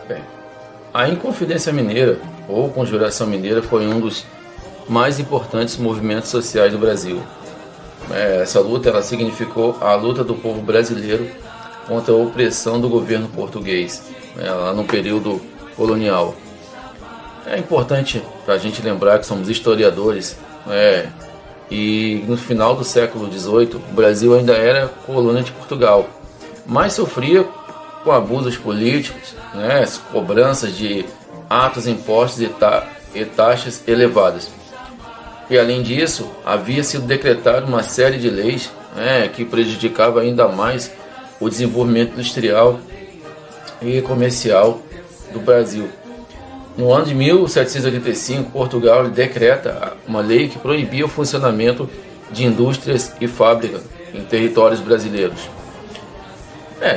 Bem, a Inconfidência Mineira, ou Conjuração Mineira, foi um dos mais importantes movimentos sociais do Brasil. Essa luta ela significou a luta do povo brasileiro contra a opressão do governo português, lá no período colonial. É importante para a gente lembrar que somos historiadores, e no final do século XVIII o Brasil ainda era colônia de Portugal, mas sofria com abusos políticos, cobranças de atos, impostos e taxas elevadas. E além disso, havia sido decretada uma série de leis que prejudicava ainda mais o desenvolvimento industrial e comercial do Brasil. No ano de 1785, Portugal decreta uma lei que proibia o funcionamento de indústrias e fábricas em territórios brasileiros.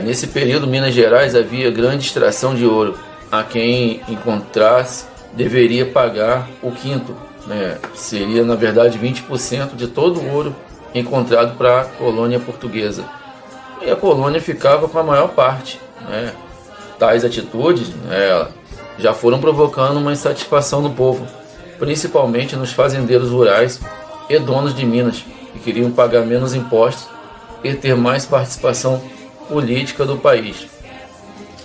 Nesse período, Minas Gerais havia grande extração de ouro. A quem encontrasse deveria pagar o quinto. Seria, na verdade, 20% de todo o ouro encontrado para a colônia portuguesa. E a colônia ficava com a maior parte. Tais atitudes já foram provocando uma insatisfação no povo, principalmente nos fazendeiros rurais e donos de minas, que queriam pagar menos impostos e ter mais participação política do país.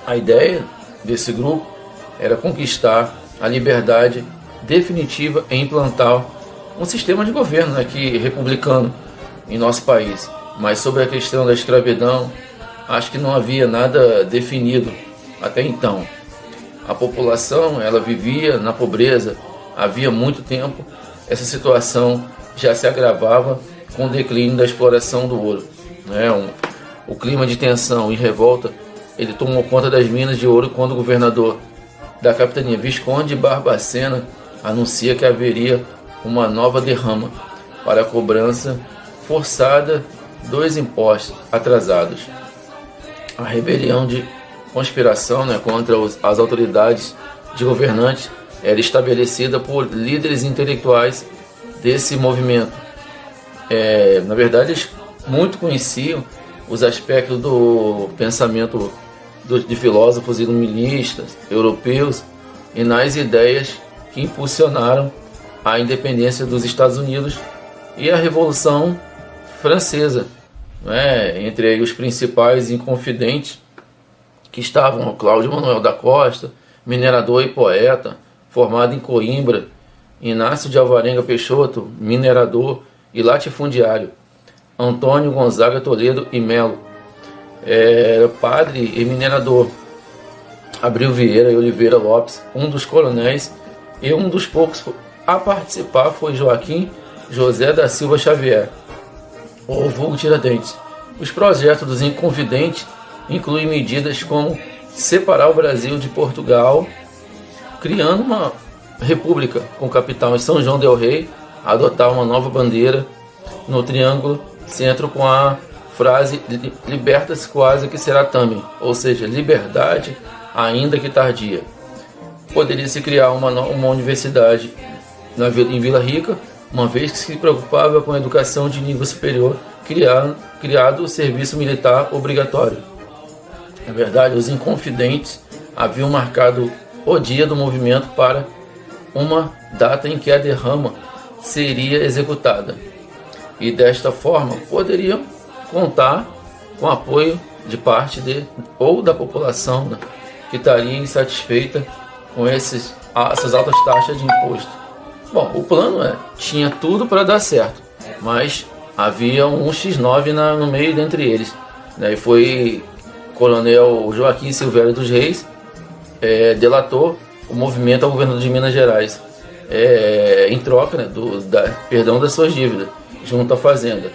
A ideia desse grupo era conquistar a liberdade definitiva e implantar um sistema de governo republicano em nosso país. Mas sobre a questão da escravidão, acho que não havia nada definido até então. A população ela vivia na pobreza havia muito tempo. Essa situação já se agravava com o declínio da exploração do ouro. O clima de tensão e revolta ele tomou conta das minas de ouro quando o governador da capitania, Visconde de Barbacena, anuncia que haveria uma nova derrama para a cobrança forçada dos impostos atrasados. A rebelião de conspiração contra as autoridades de governantes era estabelecida por líderes intelectuais desse movimento. Na verdade, eles muito conheciam os aspectos do pensamento de filósofos iluministas europeus e nas ideias que impulsionaram a independência dos Estados Unidos e a Revolução Francesa. Entre aí os principais inconfidentes que estavam Cláudio Manuel da Costa, minerador e poeta, formado em Coimbra, Inácio de Alvarenga Peixoto, minerador e latifundiário, Antônio Gonzaga Toledo e Melo, padre e minerador, Abril Vieira e Oliveira Lopes, um dos coronéis, e um dos poucos a participar foi Joaquim José da Silva Xavier, ou vulgo Tiradentes. Os projetos dos Inconfidentes incluem medidas como separar o Brasil de Portugal, criando uma república com capital em São João del Rei, adotar uma nova bandeira no Triângulo Centro com a frase liberta-se quase que será também, ou seja, liberdade ainda que tardia. Poderia se criar uma universidade em Vila Rica, uma vez que se preocupava com a educação de nível superior, criado o serviço militar obrigatório. Na verdade, os Inconfidentes haviam marcado o dia do movimento para uma data em que a derrama seria executada. E desta forma poderiam contar com apoio de parte ou da população que estaria insatisfeita com essas altas taxas de imposto. Bom, o plano tinha tudo para dar certo, mas havia um X9 no meio dentre eles. E foi o coronel Joaquim Silvério dos Reis, delatou o movimento ao governo de Minas Gerais, em troca perdão das suas dívidas junto à fazenda.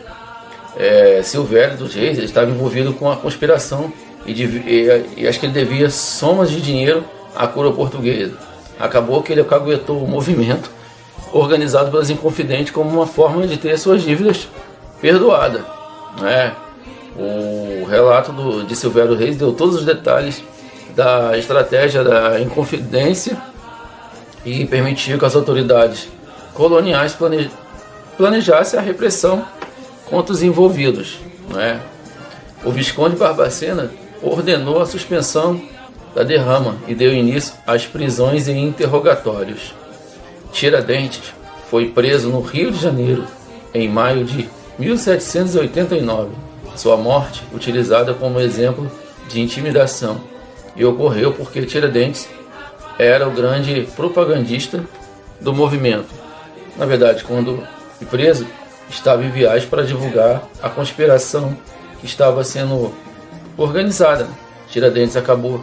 Silvério dos Reis ele estava envolvido com a conspiração e acho que ele devia somas de dinheiro à coroa portuguesa. Acabou que ele acaguetou o movimento organizado pelos Inconfidentes como uma forma de ter suas dívidas perdoadas. O relato de Silvério Reis deu todos os detalhes da estratégia da Inconfidência e permitiu que as autoridades coloniais planejassem a repressão contra os envolvidos. O Visconde de Barbacena ordenou a suspensão da derrama e deu início às prisões e interrogatórios. Tiradentes foi preso no Rio de Janeiro em maio de 1789. Sua morte, utilizada como exemplo de intimidação, e ocorreu porque Tiradentes era o grande propagandista do movimento. Na verdade, quando foi preso, estava em viagem para divulgar a conspiração que estava sendo organizada. Tiradentes acabou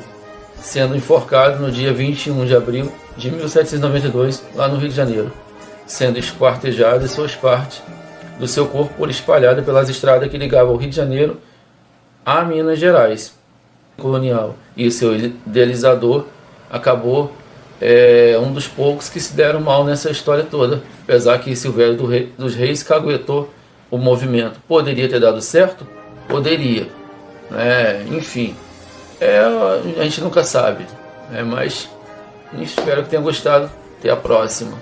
sendo enforcado no dia 21 de abril de 1792, lá no Rio de Janeiro, sendo esquartejado e suas partes do seu corpo foram espalhadas pelas estradas que ligavam o Rio de Janeiro a Minas Gerais colonial. E seu idealizador acabou um dos poucos que se deram mal nessa história toda, apesar que Silvério dos Reis caguetou o movimento. Poderia ter dado certo? Poderia. Enfim, a gente nunca sabe, mas espero que tenha gostado. Até a próxima.